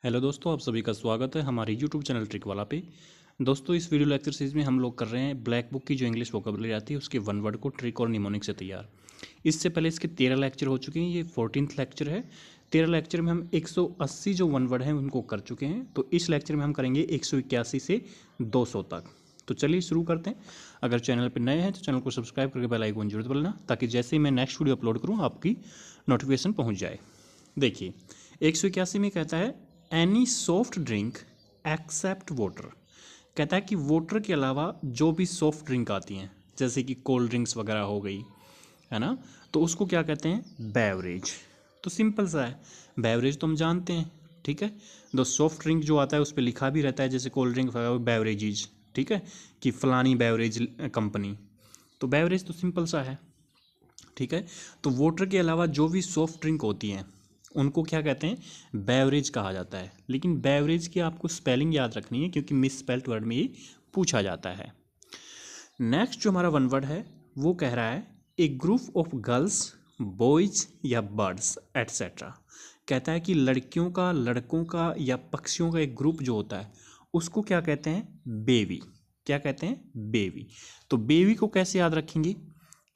Hello दोस्तों, आप सभी का स्वागत है हमारे यूट्यूब चैनल ट्रिक वाला पे। दोस्तों, इस वीडियो लेक्चर सीरीज में हम लोग कर रहे हैं ब्लैक बुक की जो इंग्लिश वोकेबलरी आती है उसके वन वर्ड को ट्रिक और निमोनिक से तैयार। इससे पहले इसके 13 लेक्चर हो चुके हैं, ये 14th लेक्चर है। 13 लेक्चर में हम 180 जो वन वर्ड हैं उनको कर चुके हैं, तो इस लेक्चर में हम करेंगे 181 से 200 तक। तो चलिए शुरू करते हैं। अगर चैनल पर नए हैं तो चैनल को सब्सक्राइब करके बेल आइकन जरूर दबाना, ताकि जैसे ही मैं नेक्स्ट वीडियो अपलोड करूँ आपकी नोटिफिकेशन पहुँच जाए। देखिए, 181 में कहता है any soft drink except water. कहता है कि वाटर के अलावा जो भी सॉफ्ट ड्रिंक आती हैं, जैसे कि कोल्ड ड्रिंक्स वगैरह हो गई, है ना, तो उसको क्या कहते हैं? बेवरेज। तो सिंपल सा है, बेवरेज तो हम जानते हैं, ठीक है। दो सॉफ्ट ड्रिंक जो आता है उस पर लिखा भी रहता है, जैसे कोल्ड ड्रिंक वगैरह बेवरेजेज, ठीक है, कि फलानी बेवरेज कंपनी। तो बेवरेज तो सिंपल सा है, ठीक है। तो वाटर के अलावा जो भी सॉफ्ट ड्रिंक होती हैं उनको क्या कहते हैं? बेवरेज कहा जाता है। लेकिन बेवरेज की आपको स्पेलिंग याद रखनी है, क्योंकि मिस स्पेल्ड वर्ड में ये पूछा जाता है। नेक्स्ट जो हमारा वन वर्ड है वो कह रहा है ए ग्रुप ऑफ गर्ल्स, बॉयज या बर्ड्स एट्सेट्रा। कहता है कि लड़कियों का, लड़कों का या पक्षियों का एक ग्रुप जो होता है उसको क्या कहते हैं? बेवी। क्या कहते हैं? बेवी। तो बेवी को कैसे याद रखेंगे?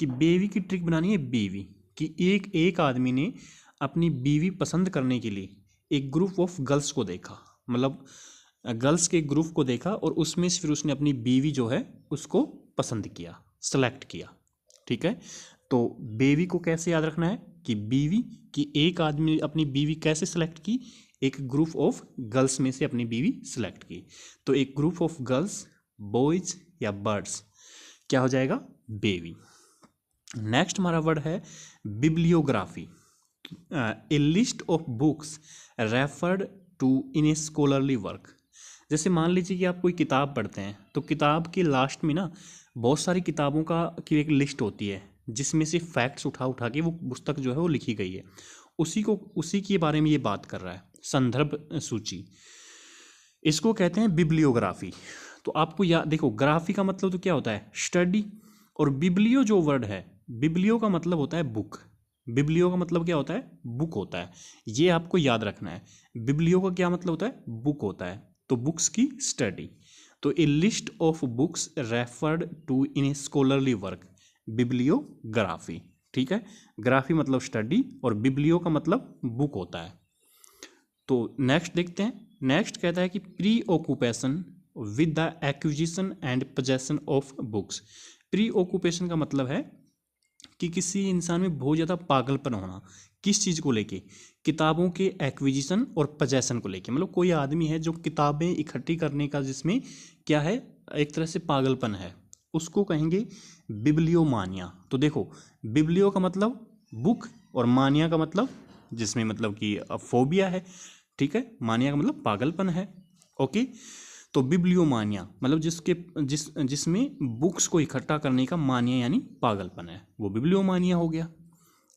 कि बेवी की ट्रिक बनानी है बीवी, कि एक एक आदमी ने अपनी बीवी पसंद करने के लिए एक ग्रुप ऑफ गर्ल्स को देखा, मतलब गर्ल्स के ग्रुप को देखा, और उसमें से फिर उसने अपनी बीवी जो है उसको पसंद किया, सेलेक्ट किया, ठीक है। तो बेवी को कैसे याद रखना है? कि बीवी, कि एक आदमी ने अपनी बीवी कैसे सेलेक्ट की? एक ग्रुप ऑफ गर्ल्स में से अपनी बीवी सेलेक्ट की। तो एक ग्रुप ऑफ गर्ल्स, बॉयज या बर्ड्स क्या हो जाएगा? बेवी। नेक्स्ट हमारा वर्ड है bibliography. A list of books referred to in a scholarly work. जैसे मान लीजिए कि आप कोई किताब पढ़ते हैं, तो किताब के लास्ट में ना बहुत सारी किताबों का की एक लिस्ट होती है, जिसमें से फैक्ट्स उठा उठा के वो पुस्तक जो है वो लिखी गई है। उसी के बारे में ये बात कर रहा है, संदर्भ सूची। इसको कहते हैं बिब्लियोग्राफी। तो आपको या देखो, ग्राफी का मतलब तो क्या होता है? स्टडी। और बिब्लियो जो वर्ड है, बिब्लियो का मतलब होता है बुक। बिब्लियो का मतलब क्या होता है? बुक होता है। ये आपको याद रखना है। बिब्लियो का क्या मतलब होता है? बुक होता है। तो बुक्स की स्टडी। तो a list of books referred to in a scholarly work, bibliography, ठीक है। ग्राफी मतलब स्टडी और बिब्लियो का मतलब बुक होता है। तो नेक्स्ट देखते हैं। नेक्स्ट कहता है कि pre occupation with the acquisition and possession of books. Pre occupation का मतलब है कि किसी इंसान में बहुत ज़्यादा पागलपन होना। किस चीज़ को लेके? किताबों के एक्विजिशन और पोजेशन को लेके। मतलब कोई आदमी है जो किताबें इकट्ठी करने का, जिसमें क्या है, एक तरह से पागलपन है, उसको कहेंगे बिब्लियोमानिया। तो देखो, बिब्लियो का मतलब बुक और मानिया का मतलब, जिसमें मतलब कि फोबिया है, ठीक है। मानिया का मतलब पागलपन है, ओके। तो बिब्लियोमानिया मतलब जिसमें बुक्स को इकट्ठा करने का मानिया यानी पागलपन है, वो बिब्लियोमानिया हो गया।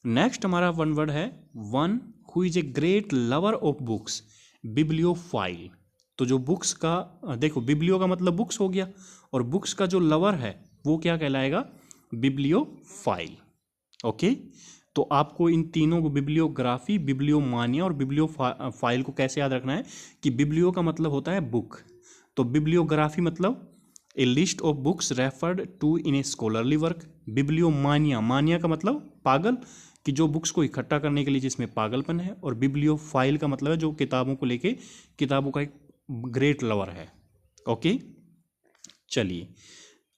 नेक्स्ट हमारा वन वर्ड है one who is a great lover of books, bibliophile. तो जो बुक्स का, देखो, बिब्लियो का मतलब बुक्स हो गया, और बुक्स का जो लवर है वो क्या कहलाएगा? Bibliophile, okay. तो आपको इन तीनों को, बिब्लियोग्राफी, बिब्लियोमानिया और बिब्लियोफाइल को कैसे याद रखना है? कि बिब्लियो का मतलब होता है बुक, तो बिब्लियोग्राफी मतलब a list of books referred to in a scholarly work. Bibliomania, mania का मतलब पागल, कि जो बुक्स को इकट्ठा करने के लिए जिसमें पागलपन है। और बिब्लियोफाइल का मतलब है जो किताबों को लेके, किताबों का एक ग्रेट लवर है, ओके। चलिए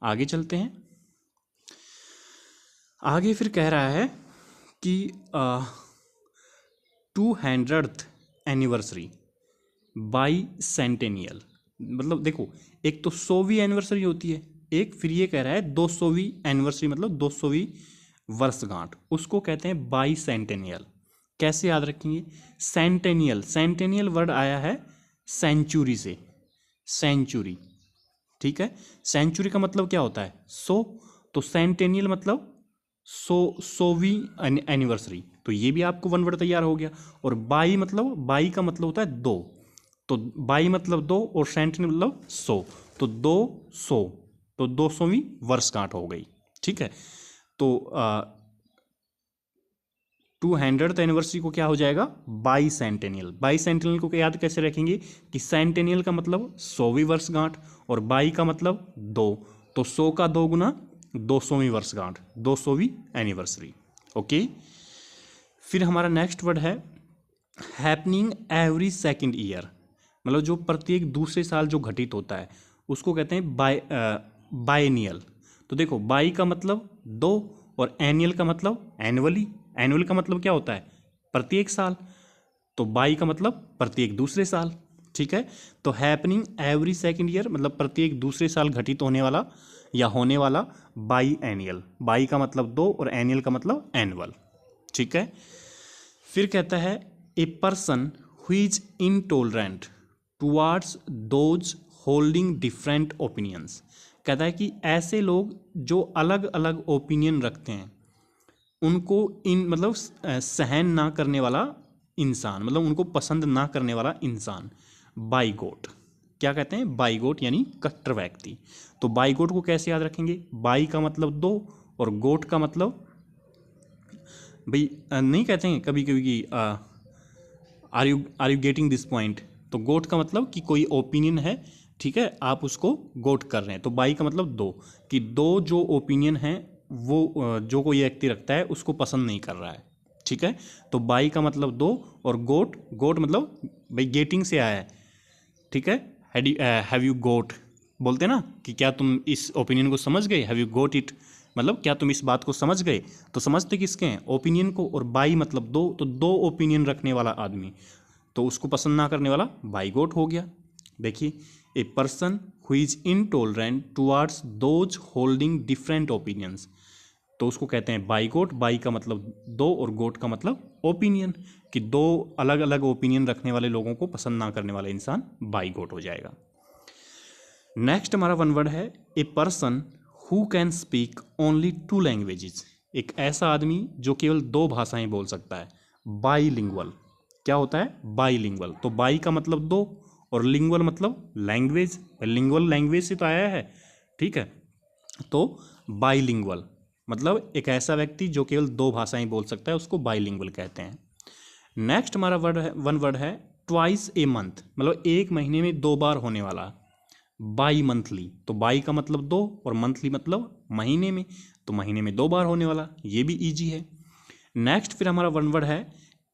आगे चलते हैं। आगे फिर कह रहा है कि 200th एनिवर्सरी बाई सेंटेनियल। मतलब देखो, एक तो 100वीं एनिवर्सरी होती है, एक फिर ये कह रहा है 200वीं एनिवर्सरी, मतलब 200वीं वर्षगांठ, उसको कहते हैं बाई सेंटेनियल। कैसे याद रखेंगे? सेंटेनियल, सेंटेनियल वर्ड आया है सेंचुरी से, सेंचुरी, ठीक है। सेंचुरी का मतलब क्या होता है? 100। तो सेंटेनियल मतलब 100वीं एनिवर्सरी। तो ये भी आपको वन वर्ड तैयार हो गया। और बाई मतलब, बाई का मतलब होता है 2। तो बाई मतलब 2 और सेंटेनियल मतलब 100। तो 200, तो 200वीं वर्षगांठ हो गई, ठीक है। तो 200th एनिवर्सरी को क्या हो जाएगा, बाईसेंटेनियल। बाईसेंटेनियल को याद कैसे रखेंगे कि सेंटेनियल का मतलब 100वीं वर्षगांठ और बाई का मतलब 2, तो 100 का 2 गुना 200वीं वर्षगांठ, 200वीं एनिवर्सरी। ओके, फिर हमारा नेक्स्ट वर्ड है हैपनिंग एवरी सेकेंड ईयर, मतलब जो प्रत्येक दूसरे साल जो घटित होता है उसको कहते हैं बायनियल। तो देखो, बाई का मतलब 2 और एनियल का मतलब एनुअली। एनुअल का मतलब क्या होता है, प्रत्येक साल, तो बाई का मतलब प्रत्येक दूसरे साल। ठीक है, तो हैपनिंग एवरी सेकेंड ईयर मतलब प्रत्येक दूसरे साल घटित होने वाला या होने वाला बाई एनियल। बाई का मतलब 2 और एनियल का मतलब एनुअल। ठीक है, फिर कहता है a person who is intolerant towards those holding different opinions. कहता है कि ऐसे लोग जो अलग अलग ओपिनियन रखते हैं उनको मतलब सहन ना करने वाला इंसान, मतलब उनको पसंद ना करने वाला इंसान, बाइगोट। क्या कहते हैं, बाइगोट यानी कट्टर व्यक्ति। तो बाइगोट को कैसे याद रखेंगे, बाई का मतलब 2 और गोट का मतलब, भाई नहीं कहते हैं कभी कभी कि are you getting this point, तो गोट का मतलब कि कोई ओपिनियन है, ठीक है, आप उसको गोट कर रहे हैं। तो बाई का मतलब 2, कि 2 जो ओपिनियन है वो जो कोई व्यक्ति रखता है उसको पसंद नहीं कर रहा है। ठीक है, तो बाई का मतलब 2 और गोट, गोट मतलब भाई गेटिंग से आया है। ठीक है, हैव यू गोट बोलते ना कि क्या तुम इस ओपिनियन को समझ गए, हैव यू गोट इट, मतलब क्या तुम इस बात को समझ गए। तो समझते किसके हैं, ओपिनियन को, और बाई मतलब 2, तो 2 ओपिनियन रखने वाला आदमी, तो उसको पसंद ना करने वाला बाइगोट हो गया। देखिए, ए person who is intolerant towards those holding different opinions, तो उसको कहते हैं बाइगोट। बाई का मतलब 2 और गोट का मतलब ओपिनियन, कि 2 अलग अलग ओपिनियन रखने वाले लोगों को पसंद ना करने वाला इंसान बाइगोट हो जाएगा। नेक्स्ट हमारा वन वर्ड है a person who can speak only 2 languages. एक ऐसा आदमी जो केवल 2 भाषाएं बोल सकता है, बाईलिंगुअल। क्या होता है, बाईलिंगुअल। तो बाई का मतलब 2 और लिंगुअल मतलब लैंग्वेज, लिंगुअल लैंग्वेज से तो आया है। ठीक है, तो बाईलिंगुअल मतलब एक ऐसा व्यक्ति जो केवल 2 भाषाएं बोल सकता है, उसको बाईलिंगुअल कहते हैं। नेक्स्ट हमारा वर्ड है, वन वर्ड है ट्वाइस ए मंथ, मतलब 1 महीने में 2 बार होने वाला, बाई मंथली। तो बाई का मतलब 2 और मंथली मतलब महीने में, तो महीने में 2 बार होने वाला, ये भी इजी है। नेक्स्ट फिर हमारा वन वर्ड है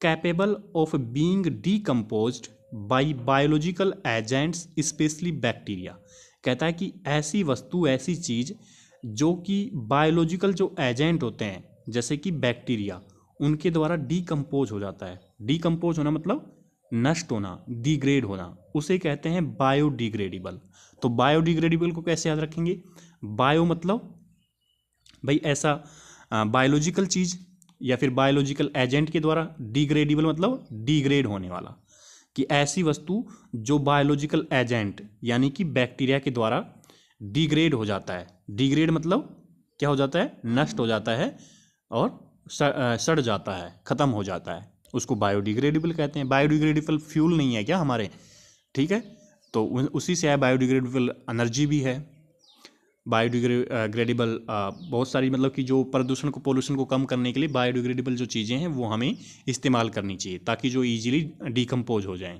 capable of being decomposed by biological agents specially bacteria. कहता है कि ऐसी वस्तु, ऐसी चीज़ जो कि बायोलॉजिकल जो एजेंट होते हैं जैसे कि बैक्टीरिया, उनके द्वारा डीकम्पोज हो जाता है। डीकम्पोज होना मतलब नष्ट होना, डिग्रेड होना, उसे कहते हैं बायोडिग्रेडेबल। तो बायोडिग्रेडेबल को कैसे याद रखेंगे, बायो मतलब भाई ऐसा बायोलॉजिकल चीज़ या फिर बायोलॉजिकल एजेंट के द्वारा, डिग्रेडेबल मतलब डिग्रेड होने वाला, कि ऐसी वस्तु जो बायोलॉजिकल एजेंट यानी कि बैक्टीरिया के द्वारा डिग्रेड हो जाता है। डिग्रेड मतलब क्या हो जाता है, नष्ट हो जाता है और सड़ जाता है, ख़त्म हो जाता है, उसको बायोडिग्रेडेबल कहते हैं। बायोडिग्रेडेबल फ्यूल नहीं है क्या हमारे, ठीक है, तो उसी से है। बायोडिग्रेडेबल एनर्जी भी है। बायोडिग्रेडेबल बहुत सारी, मतलब कि जो प्रदूषण को, पोल्यूशन को कम करने के लिए बायोडिग्रेडेबल जो चीज़ें हैं वो हमें इस्तेमाल करनी चाहिए ताकि जो ईजिली डिकम्पोज हो जाएं।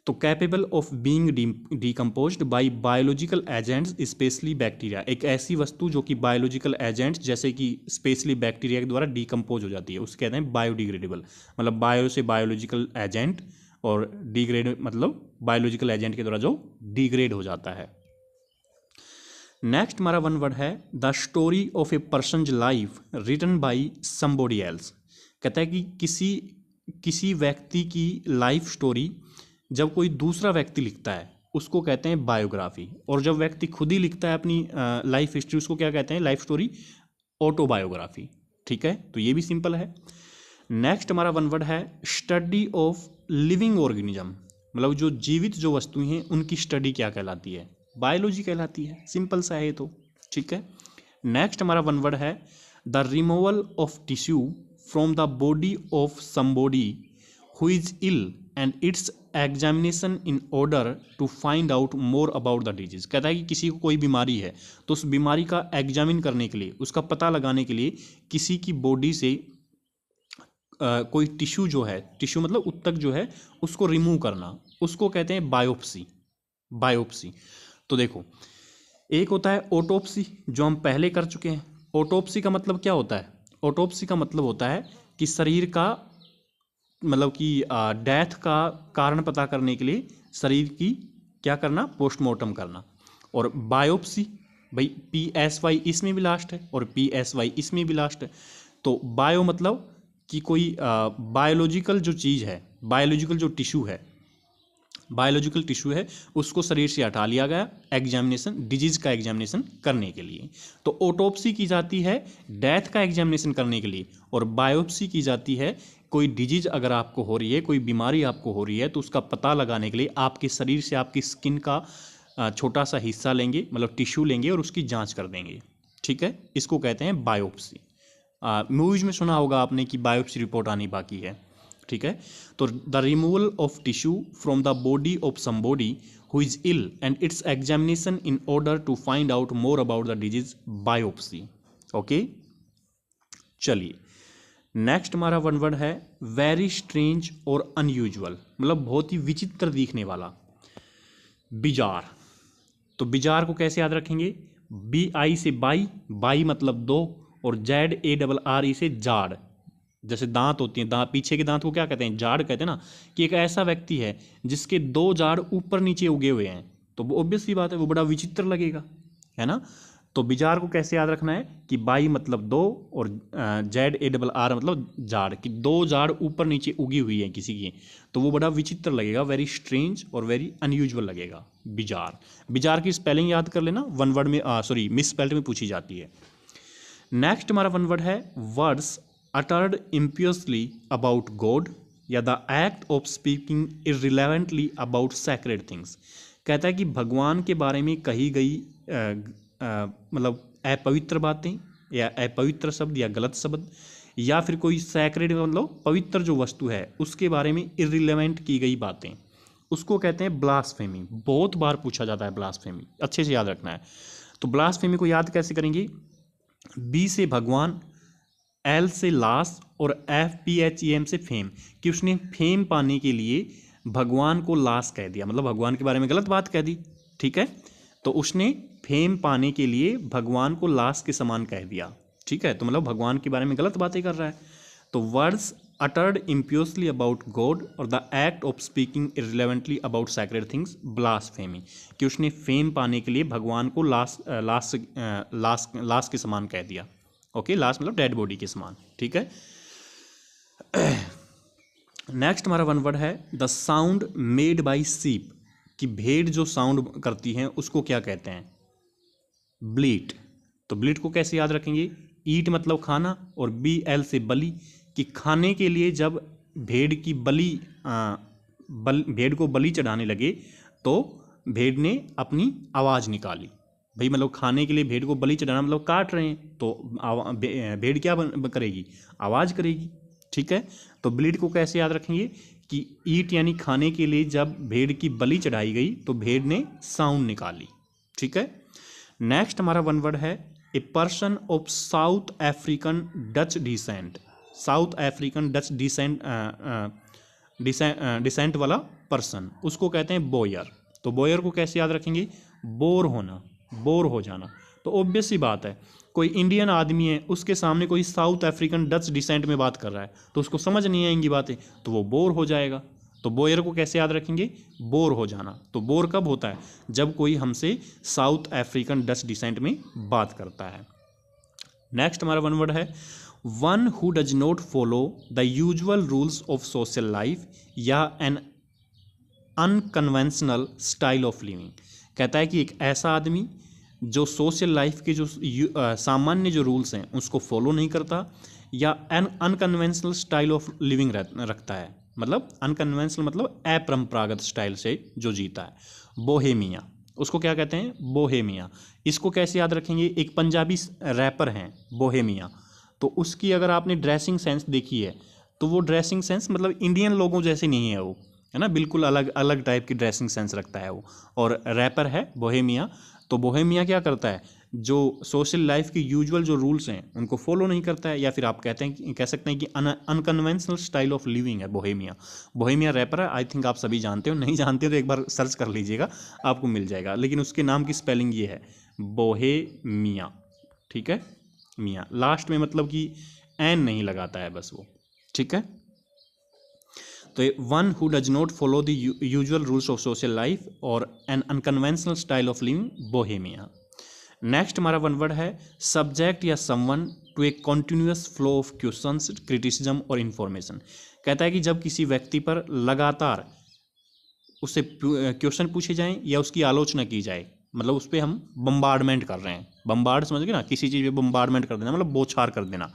तो capable of being decomposed by biological agents specially bacteria, एक ऐसी वस्तु जो कि बायोलॉजिकल एजेंट्स जैसे कि स्पेशली बैक्टीरिया के द्वारा डीकम्पोज हो जाती है, उसके कहते हैं बायोडिग्रेडेबल। मतलब बायो से बायोलॉजिकल एजेंट और डिग्रेड मतलब बायोलॉजिकल एजेंट के द्वारा जो डिग्रेड हो जाता है। नेक्स्ट हमारा वन वर्ड है the story of a person's life written by somebody else. कहता है कि किसी व्यक्ति की लाइफ स्टोरी जब कोई दूसरा व्यक्ति लिखता है उसको कहते हैं बायोग्राफी, और जब व्यक्ति खुद ही लिखता है अपनी लाइफ हिस्ट्री उसको क्या कहते हैं, लाइफ स्टोरी, ऑटोबायोग्राफी। ठीक है, तो ये भी सिंपल है। नेक्स्ट हमारा वन वर्ड है स्टडी ऑफ लिविंग ऑर्गेनिज्म, मतलब जो जीवित जो वस्तुएं हैं उनकी स्टडी क्या कहलाती है, बायोलॉजी कहलाती है। सिंपल सा है तो, ठीक है। नेक्स्ट हमारा वन वर्ड है the removal of tissue from the body of somebody who is ill and its examination in order to find out more about the disease. कहता है कि किसी को कोई बीमारी है तो उस बीमारी का एग्जामिन करने के लिए, उसका पता लगाने के लिए किसी की बॉडी से कोई टिश्यू जो है, टिश्यू मतलब उत्तक जो है उसको रिमूव करना, उसको कहते हैं बायोप्सी। बायोप्सी तो देखो, एक होता है ऑटोप्सी जो हम पहले कर चुके हैं। ऑटोप्सी का मतलब क्या होता है? ऑटोप्सी का मतलब होता है कि शरीर का मतलब कि डेथ का कारण पता करने के लिए शरीर की क्या करना, पोस्टमार्टम करना। और बायोप्सी भाई PSY इसमें भी लास्ट है और PSY इसमें भी लास्ट है। तो बायो मतलब कि कोई बायोलॉजिकल जो चीज़ है, बायोलॉजिकल जो टिश्यू है, बायोलॉजिकल टिश्यू है उसको शरीर से हटा लिया गया एग्जामिनेशन, डिजीज का एग्जामिनेशन करने के लिए। तो ऑटोप्सी की जाती है डेथ का एग्जामिनेशन करने के लिए, और बायोप्सी की जाती है कोई डिजीज अगर आपको हो रही है, कोई बीमारी आपको हो रही है तो उसका पता लगाने के लिए आपके शरीर से आपकी स्किन का छोटा सा हिस्सा लेंगे, मतलब टिश्यू लेंगे और उसकी जांच कर देंगे। ठीक है, इसको कहते हैं बायोप्सी। मूवीज में सुना होगा आपने कि बायोप्सी रिपोर्ट आनी बाकी है। ठीक है, तो the removal of tissue from the body of somebody who is ill and its examination in order to find out more about the disease, biopsy. Okay, चलिए नेक्स्ट हमारा वन वर्ड है very strange और unusual, मतलब बहुत ही विचित्र दिखने वाला, bizarre. तो बिजार को कैसे याद रखेंगे? BI से बाई, बाई मतलब दो, और ZARR से जाड़। जैसे दांत होती हैं, दांत पीछे के दांत को क्या कहते हैं? जाड़ कहते हैं ना। कि एक ऐसा व्यक्ति है जिसके दो जाड़ ऊपर नीचे उगे हुए हैं, तो वो ऑब्वियस सी बात है वो बड़ा विचित्र लगेगा, है ना। तो बिजार को कैसे याद रखना है कि बाई मतलब दो और ZARR मतलब जाड़, कि दो जाड़ ऊपर नीचे उगी हुई है किसी की, तो वो बड़ा विचित्र लगेगा, वेरी स्ट्रेंज और वेरी अनयूजुअल लगेगा बिजार। बिजार की स्पेलिंग याद कर लेना, वन वर्ड में सॉरी मिस स्पेल्ड में पूछी जाती है। नेक्स्ट हमारा वन वर्ड है words uttered impiously about God या the act of speaking irrelevantly about sacred things. कहता है कि भगवान के बारे में कही गई मतलब अपवित्र बातें या अपवित्र शब्द या गलत शब्द, या फिर कोई सैक्रेड मतलब पवित्र जो वस्तु है उसके बारे में इररिलेवेंट की गई बातें, उसको कहते हैं ब्लास्फेमी। बहुत बार पूछा जाता है ब्लास्फेमी, अच्छे से याद रखना है। तो ब्लास्फेमी को याद कैसे करेंगे? B से भगवान, L से लाश और FPHEM से फेम, कि उसने फेम पाने के लिए भगवान को लाश कह दिया, मतलब भगवान के बारे में गलत बात कह दी। ठीक है, तो उसने फेम पाने के लिए भगवान को लाश के समान कह दिया। ठीक है, तो मतलब भगवान के बारे में गलत बातें कर रहा है। तो words uttered impiously about God और the act of speaking irrelevantly about sacred things, blasphemy, कि उसने फेम पाने के लिए भगवान को लाश के समान कह दिया। ओके, लाश मतलब डेड बॉडी के समान। ठीक है, नेक्स्ट हमारा वन वर्ड है द साउंड मेड बाई सीप, कि भेड़ जो साउंड करती हैं उसको क्या कहते हैं? ब्लीट। तो ब्लीट को कैसे याद रखेंगे? ईट मतलब खाना और BL से बलि, कि खाने के लिए जब भेड़ की भेड़ को बलि चढ़ाने लगे तो भेड़ ने अपनी आवाज़ निकाली। भाई मतलब खाने के लिए भेड़ को बलि चढ़ाना मतलब काट रहे हैं, तो भेड़ क्या करेगी? आवाज़ करेगी। ठीक है, तो ब्लीड को कैसे याद रखेंगे? कि ईट यानी खाने के लिए जब भेड़ की बलि चढ़ाई गई तो भेड़ ने साउंड निकाली। ठीक है, नेक्स्ट हमारा वन वर्ड है a person of South African Dutch descent. South African Dutch descent वाला पर्सन, उसको कहते हैं बोयर। तो बोयर को कैसे याद रखेंगे? बोर होना, बोर हो जाना। तो ऑब्वियस सी बात है, कोई इंडियन आदमी है उसके सामने कोई साउथ अफ्रीकन डच डिसेंट में बात कर रहा है तो उसको समझ नहीं आएंगी बातें, तो वो बोर हो जाएगा। तो बोयर को कैसे याद रखेंगे? बोर हो जाना। तो बोर कब होता है? जब कोई हमसे साउथ अफ्रीकन डच डिसेंट में बात करता है। नेक्स्ट हमारा वन वर्ड है one who does not follow the usual rules of social life या an unconventional style of living. कहता है कि एक ऐसा आदमी जो सोशल लाइफ के जो सामान्य जो रूल्स हैं उसको फॉलो नहीं करता, या an unconventional style of living रखता है, मतलब अनकन्वेंशनल मतलब अपरंपरागत स्टाइल से जो जीता है। बोहेमिया, उसको क्या कहते हैं? बोहेमिया। इसको कैसे याद रखेंगे? एक पंजाबी रैपर हैं बोहेमिया, तो उसकी अगर आपने ड्रेसिंग सेंस देखी है तो वो ड्रेसिंग सेंस मतलब इंडियन लोगों जैसे नहीं है वो, है ना, बिल्कुल अलग अलग टाइप की ड्रेसिंग सेंस रखता है वो, और रैपर है बोहेमिया। तो बोहेमिया क्या करता है? जो सोशल लाइफ की यूजुअल जो रूल्स हैं उनको फॉलो नहीं करता है, या फिर आप कह सकते हैं कि अनकन्वेंशनल स्टाइल ऑफ लिविंग है बोहेमिया। बोहेमिया रैपर है, आई थिंक आप सभी जानते हो, नहीं जानते हो तो एक बार सर्च कर लीजिएगा, आपको मिल जाएगा। लेकिन उसके नाम की स्पेलिंग ये है बोहेमिया, ठीक है, मियाँ लास्ट में मतलब कि एन नहीं लगाता है बस वो, ठीक है। तो one who does not follow the usual rules of social life और an unconventional style of living, Bohemia. Next हमारा वन वर्ड है सब्जेक्ट या someone to a continuous flow of questions, criticism और इन्फॉर्मेशन। कहता है कि जब किसी व्यक्ति पर लगातार उससे क्वेश्चन पूछे जाएं या उसकी आलोचना की जाए, मतलब उस पर हम बम्बार्डमेंट कर रहे हैं, बम्बार्ड समझ गए ना, किसी चीज़ पे बम्बार्डमेंट कर देना मतलब बौछार कर देना,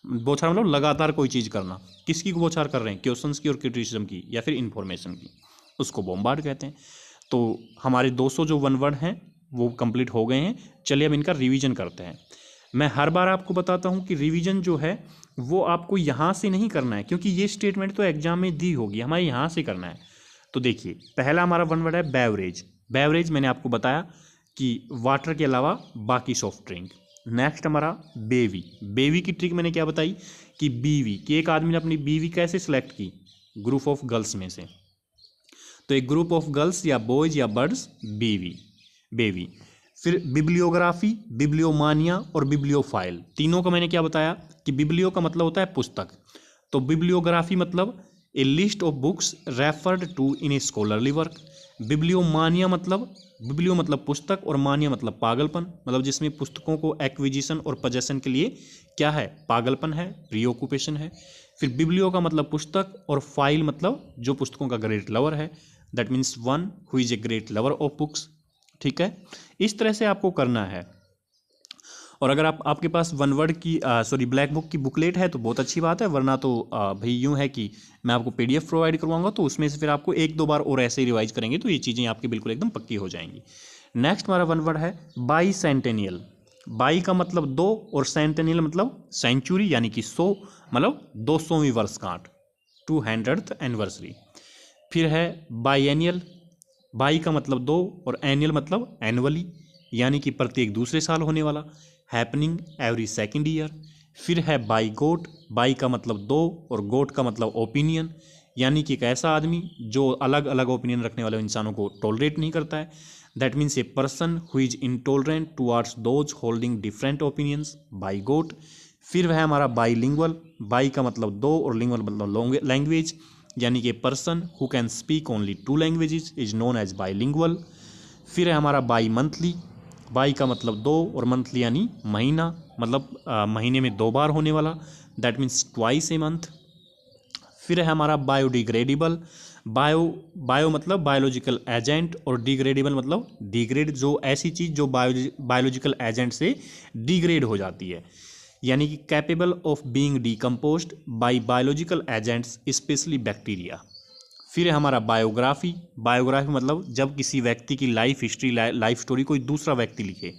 बौछार मतलब लगातार कोई चीज़ करना। किसकी बौछार कर रहे हैं? क्वेश्चंस की और क्रिटिसिज्म की या फिर इन्फॉर्मेशन की, उसको बॉम्बार्ड कहते हैं। तो हमारे 200 जो वन वर्ड हैं वो कंप्लीट हो गए हैं। चलिए अब इनका रिवीजन करते हैं। मैं हर बार आपको बताता हूँ कि रिवीजन जो है वो आपको यहाँ से नहीं करना है, क्योंकि ये स्टेटमेंट तो एग्जाम में दी होगी, हमारे यहाँ से करना है। तो देखिए पहला हमारा वन वर्ड है बेवरेज। बेवरेज मैंने आपको बताया कि वाटर के अलावा बाकी सॉफ्ट ड्रिंक। नेक्स्ट हमारा बेवी। बेवी की ट्रिक मैंने क्या बताई कि बीवी, कि एक आदमी ने अपनी बीवी कैसे सिलेक्ट की? ग्रुप ऑफ गर्ल्स में से। तो एक ग्रुप ऑफ गर्ल्स या बॉयज या बर्ड्स, बीवी, बेवी। फिर बिब्लियोग्राफी, बिब्लियोमानिया और बिब्लियोफाइल, तीनों का मैंने क्या बताया कि बिब्लियो का मतलब होता है पुस्तक, तो बिब्लियोग्राफी मतलब a list of books referred to in a scholarly work. Bibliomania मतलब, बिब्लियो मतलब पुस्तक और मानिया मतलब पागलपन, मतलब जिसमें पुस्तकों को एक्विजिशन और पजेशन के लिए क्या है? पागलपन है, प्रीऑक्यूपेशन है। फिर बिब्लियो का मतलब पुस्तक और फाइल मतलब जो पुस्तकों का ग्रेट लवर है, that means one who is a great lover of books, ठीक है। इस तरह से आपको करना है। और अगर आपके पास वन वर्ड की ब्लैक बुक की बुकलेट है तो बहुत अच्छी बात है, वरना तो भाई यूँ है कि मैं आपको PDF प्रोवाइड करवाऊंगा, तो उसमें से फिर आपको 1-2 बार और ऐसे ही रिवाइज करेंगे तो ये चीज़ें आपकी बिल्कुल एकदम पक्की हो जाएंगी। नेक्स्ट हमारा वन वर्ड है बाई सेंटेनियल। बाई का मतलब 2 और सेंटेनियल मतलब सेंचुरी यानी कि 100, मतलब 200वीं वर्षगांठ, 200th एनिवर्सरी। फिर है बाईएनियल। बाई का मतलब 2 और एनियल मतलब एनुअली, यानी कि प्रत्येक दूसरे साल होने वाला, हैपनिंग एवरी सेकेंड ईयर। फिर है बाई गोट। बाई का मतलब 2 और गोट का मतलब ओपिनियन, यानी कि एक ऐसा आदमी जो अलग अलग ओपिनियन रखने वाले इंसानों को टॉलरेट नहीं करता है, that means a person who is intolerant towards those holding different opinions, bigot. फिर है हमारा बाईलिंगुअल। बाई का मतलब 2 और लिंगुअल मतलब लैंग्वेज, यानी कि person who can speak only 2 languages is known as bilingual. फिर है हमारा बाई मंथली। बाई का मतलब 2 और मंथली यानी महीना, मतलब महीने में 2 बार होने वाला, that means twice a month. फिर है हमारा बायोडिग्रेडेबल। बायो मतलब बायोलॉजिकल एजेंट और डिग्रेडेबल मतलब डिग्रेड, जो ऐसी चीज़ जो बायोलॉजिकल एजेंट से डिग्रेड हो जाती है, यानी कि capable of being decomposed bye biological agents specially bacteria. फिर है हमारा बायोग्राफी। बायोग्राफी मतलब जब किसी व्यक्ति की लाइफ हिस्ट्री, लाइफ स्टोरी कोई दूसरा व्यक्ति लिखे,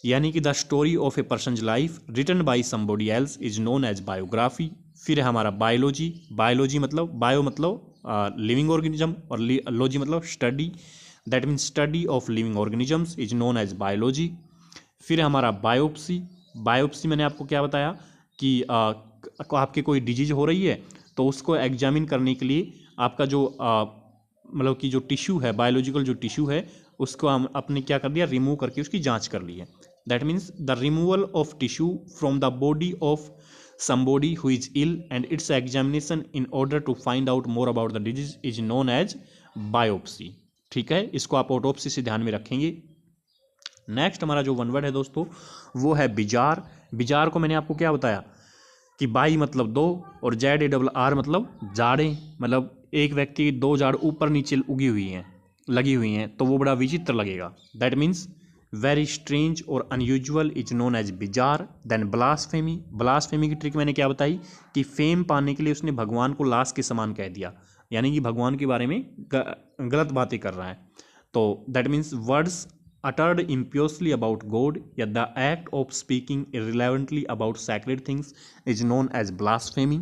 यानी कि the story of a person life written by somebody else is known as biography. फिर है हमारा बायोलॉजी। बायोलॉजी मतलब बायो मतलब लिविंग ऑर्गेनिज्म और लॉजी मतलब study, that means study of living organisms is known as biology. फिर है हमारा बायोप्सी। बायोप्सी मैंने आपको क्या बताया कि आपके कोई डिजीज हो रही है तो उसको एग्जामिन करने के लिए आपका जो मतलब कि जो टिश्यू है, बायोलॉजिकल जो टिश्यू है, उसको हम अपने क्या कर दिया, रिमूव करके उसकी जांच कर ली है, that means the removal of tissue from the body of somebody who is ill and its examination in order to find out more about the disease is known as biopsy, ठीक है। इसको आप autopsy से ध्यान में रखेंगे। Next हमारा जो वन वर्ड है दोस्तों वो है बिजार। बिजार को मैंने आपको क्या बताया कि बाई मतलब 2 और ZARR मतलब जाड़ें, मतलब एक व्यक्ति की 2 जाड़ ऊपर नीचे उगी हुई हैं, लगी हुई हैं, तो वो बड़ा विचित्र लगेगा, दैट मीन्स वेरी स्ट्रेंज और unusual is known as bizarre. Then blasphemy. Blasphemy की ट्रिक मैंने क्या बताई कि फेम पाने के लिए उसने भगवान को लाश के समान कह दिया, यानी कि भगवान के बारे में गलत बातें कर रहा है, तो that means words uttered impiously about God या the act of speaking irrelevantly about sacred things is known as blasphemy।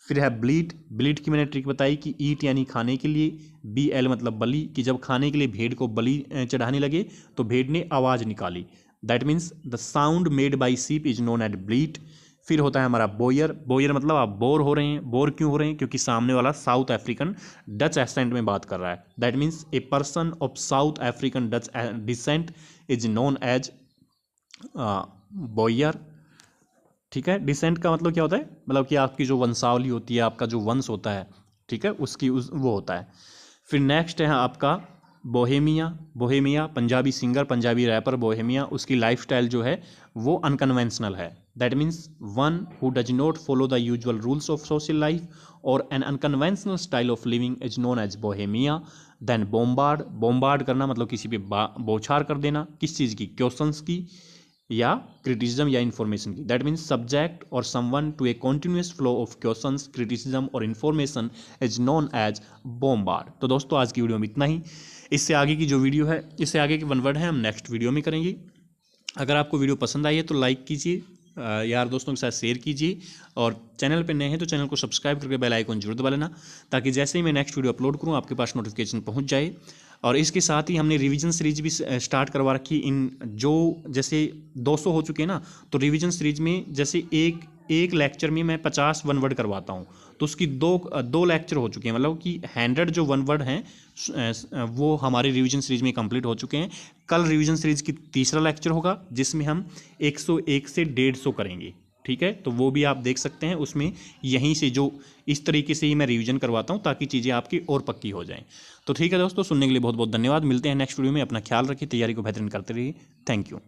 फिर है ब्लीट। ब्लीट की मैंने ट्रिक बताई कि ईट यानी खाने के लिए, BL मतलब बलि, कि जब खाने के लिए भेड़ को बलि चढ़ाने लगे तो भेड़ ने आवाज़ निकाली, that means the sound made by sheep is known at bleat. फिर होता है हमारा बोयर। बोयर मतलब आप बोर हो रहे हैं। बोर क्यों हो रहे हैं? क्योंकि सामने वाला साउथ अफ्रीकन डच एक्सेंट में बात कर रहा है। That means a person of South African Dutch descent is known as Boer. ठीक है, डिसेंट का मतलब क्या होता है? मतलब कि आपकी जो वंशावली होती है, आपका जो वंश होता है, ठीक है, उसकी वो होता है। फिर नेक्स्ट है आपका Bohemia. Bohemia Punjabi singer, Punjabi rapper Bohemia, उसकी लाइफस्टाइल जो है वो अनकन्वेंशनल है। That means one who does not follow the usual rules of social life और an unconventional style of living is known as Bohemia. Then bombard. Bombard करना मतलब किसी पे बौछार कर देना, किस चीज़ की? क्वेश्चंस की या क्रिटिसिज्म या इन्फॉर्मेशन की। दैट मीन्स सब्जेक्ट और someone to a continuous flow of questions, criticism और information is known as bombard. तो दोस्तों आज की वीडियो में इतना ही। इससे आगे की जो वीडियो है, इससे आगे की 1 वर्ड है, हम नेक्स्ट वीडियो में करेंगे। अगर आपको वीडियो पसंद आई है तो लाइक कीजिए, यार दोस्तों के साथ शेयर कीजिए, और चैनल पे नए हैं तो चैनल को सब्सक्राइब करके बेल आइकन जरूर दबा लेना, ताकि जैसे ही मैं नेक्स्ट वीडियो अपलोड करूँ आपके पास नोटिफिकेशन पहुंच जाए। और इसके साथ ही हमने रिवीजन सीरीज भी स्टार्ट करवा रखी। इन जो जैसे 200 हो चुके हैं ना, तो रिवीजन सीरीज में जैसे एक लेक्चर में मैं 50 1 वर्ड करवाता हूँ, तो उसकी दो लेक्चर हो चुके हैं। मतलब कि 100 जो 1 वर्ड हैं वो हमारे रिवीजन सीरीज में कंप्लीट हो चुके हैं। कल रिवीजन सीरीज की तीसरा लेक्चर होगा जिसमें हम 101 से 150 करेंगे। ठीक है, तो वो भी आप देख सकते हैं। उसमें यहीं से जो इस तरीके से ही मैं रिवीजन करवाता हूँ ताकि चीज़ें आपकी और पक्की हो जाएं। तो ठीक है दोस्तों, सुनने के लिए बहुत बहुत धन्यवाद। मिलते हैं नेक्स्ट वीडियो में। अपना ख्याल रखिए, तैयारी को बेहतरीन करते रहिए। Thank you.